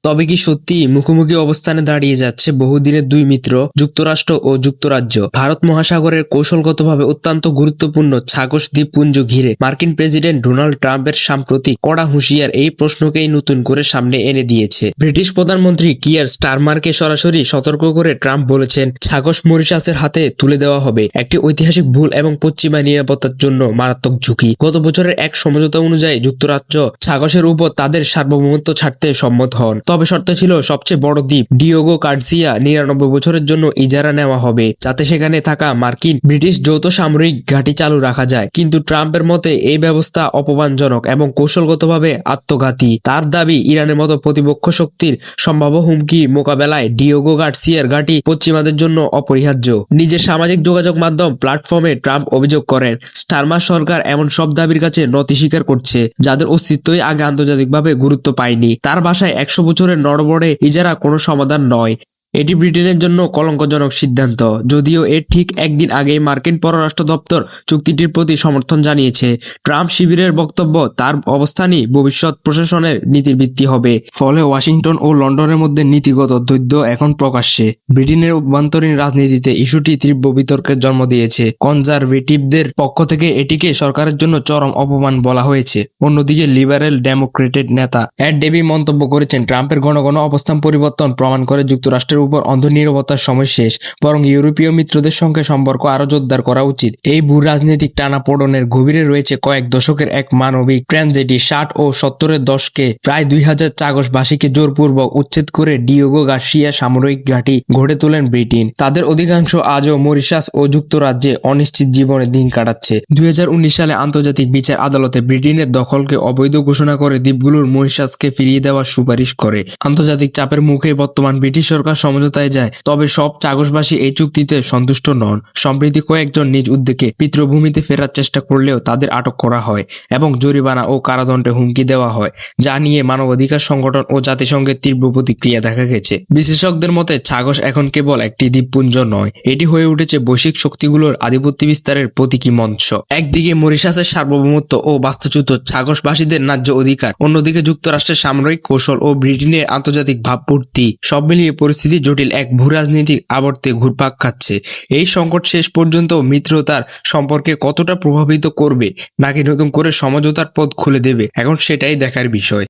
তবে কি সত্যি মুখোমুখি অবস্থানে দাঁড়িয়ে যাচ্ছে বহুদিনের দুই মিত্র, যুক্তরাষ্ট্র ও যুক্তরাজ্য? ভারত মহাসাগরের কৌশলগতভাবে অত্যন্ত গুরুত্বপূর্ণ ছাগস দ্বীপপুঞ্জ ঘিরে মার্কিন প্রেসিডেন্ট ডোনাল্ড ট্রাম্পের সাম্প্রতিক কড়া হুঁশিয়ার এই প্রশ্নকেই নতুন করে সামনে এনে দিয়েছে। ব্রিটিশ প্রধানমন্ত্রী কিয়ার স্টারমারকে সরাসরি সতর্ক করে ট্রাম্প বলেছেন, ছাগস মরিশাসের হাতে তুলে দেওয়া হবে একটি ঐতিহাসিক ভুল এবং পশ্চিমা নিরাপত্তার জন্য মারাত্মক ঝুঁকি। গত বছরের এক সমঝোতা অনুযায়ী যুক্তরাজ্য ছাগসের উপর তাদের সার্বভৌমত্ব ছাড়তে সম্মত হন। তবে শর্ত ছিল সবচেয়ে বড় দ্বীপ ডিয়েগো গার্সিয়া 99 বছরের জন্য ইজারা নেওয়া হবে, যাতে সেখানে থাকা মার্কিন ব্রিটিশ যৌথ সামরিক ঘাঁটি চালু রাখা যায়। কিন্তু ট্রাম্পের মতে এই ব্যবস্থা অপমানজনক এবং কৌশলগতভাবে আত্মঘাতী। তার দাবি, ইরানের মতো প্রতিপক্ষ শক্তির সম্ভাব্য হুমকি মোকাবেলায় ডিয়েগো গার্সিয়ার ঘাঁটি পশ্চিমাদের জন্য অপরিহার্য। নিজের সামাজিক যোগাযোগ মাধ্যম প্ল্যাটফর্মে ট্রাম্প অভিযোগ করেন, স্টারমার সরকার এমন সব দাবির কাছে নতি স্বীকার করছে যাদের অস্তিত্বই আগে আন্তর্জাতিকভাবে গুরুত্ব পায়নি। তার ভাষায় 100 বছরের নড়বড়ে ইজারা কোনো সমাধান নয়। এটি ব্রিটেনের জন্য কলঙ্কজনক সিদ্ধান্ত। যদিও এর ঠিক একদিন আগেই মার্কিন পররাষ্ট্র দপ্তর চুক্তিটির প্রতি সমর্থন জানিয়েছে। ট্রাম্প শিবিরের বক্তব্য, তার অবস্থানই ভবিষ্যৎ প্রশাসনের নীতির ভিত্তি হবে। ফলে ওয়াশিংটন ও লন্ডনের মধ্যে নীতিগত দ্বন্দ্ব এখন প্রকাশ্যে। ব্রিটেনের অভ্যন্তরীণ রাজনীতিতে ইস্যুটি তীব্র বিতর্কের জন্ম দিয়েছে। কনজারভেটিভদের পক্ষ থেকে এটিকে সরকারের জন্য চরম অপমান বলা হয়েছে। অন্যদিকে লিবারেল ডেমোক্রেটেড নেতা এড ডেবি মন্তব্য করেছেন, ট্রাম্পের ঘন ঘন অবস্থান পরিবর্তন প্রমাণ করে যুক্তরাষ্ট্রের উপর অন্ধ নীরবতার সময় শেষ, বরং ইউরোপীয় মিত্রদের সঙ্গে সম্পর্ক আরো জোরদার করা উচিত। এই ভূ রাজনৈতিক টানাপোড়েনের গভীরে রয়েছে কয়েক দশকের এক মানবিক ট্র্যাজেডি। 60 ও 70-এর দশকে প্রায় 2000 ছাগসবাসীকে জোরপূর্বক উচ্ছেদ করে ডিয়েগো গার্সিয়া সামরিক ঘাঁটি গড়ে তোলেন ব্রিটেন। তাদের অধিকাংশ আজও মরিশাস ও যুক্তরাজ্যে অনিশ্চিত জীবনে দিন কাটাচ্ছে। 2019 সালে আন্তর্জাতিক বিচার আদালতে ব্রিটেনের দখলকে অবৈধ ঘোষণা করে দ্বীপগুলোর মরিশাসকে ফিরিয়ে দেওয়ার সুপারিশ করে। আন্তর্জাতিক চাপের মুখে বর্তমান ব্রিটিশ সরকার সমঝোতায় যায়, তবে সব ছাগসবাসী এই চুক্তিতে সন্তুষ্ট নন। সম্প্রতি কয়েকজন নিজ উদ্যোগে পিতৃভূমিতে ফেরার চেষ্টা করলেও তাদের আটক করা হয় এবং জরিমানা ও কারাদণ্ডে হুমকি দেওয়া হয়, যা নিয়ে মানবাধিকার সংগঠন ও জাতিসংঘের তীব্র প্রতিক্রিয়া দেখা গেছে। বিশেষজ্ঞদের মতে ছাগস এখন কেবল একটি দ্বীপপুঞ্জ নয়, এটি হয়ে উঠেছে বৈশ্বিক শক্তিগুলোর আধিপত্য বিস্তারের প্রতীকী মঞ্চ। একদিকে মরিশাসের সার্বভৌমত্ব ও বাস্তুচ্যুত ছাগসবাসীদের ন্যায্য অধিকার, অন্যদিকে যুক্তরাষ্ট্রের সামরিক কৌশল ও ব্রিটেনের আন্তর্জাতিক ভাবমূর্তি। সব মিলিয়ে পরিস্থিতি জটিল এক ভূরাজনৈতিক আবর্তে ঘুরপাক খাচ্ছে। এই সংকট শেষ পর্যন্ত মিত্রতার সম্পর্কে কতটা প্রভাবিত করবে, নাকি নতুন করে সমঝোতার পথ খুলে দেবে, এখন সেটাই দেখার বিষয়।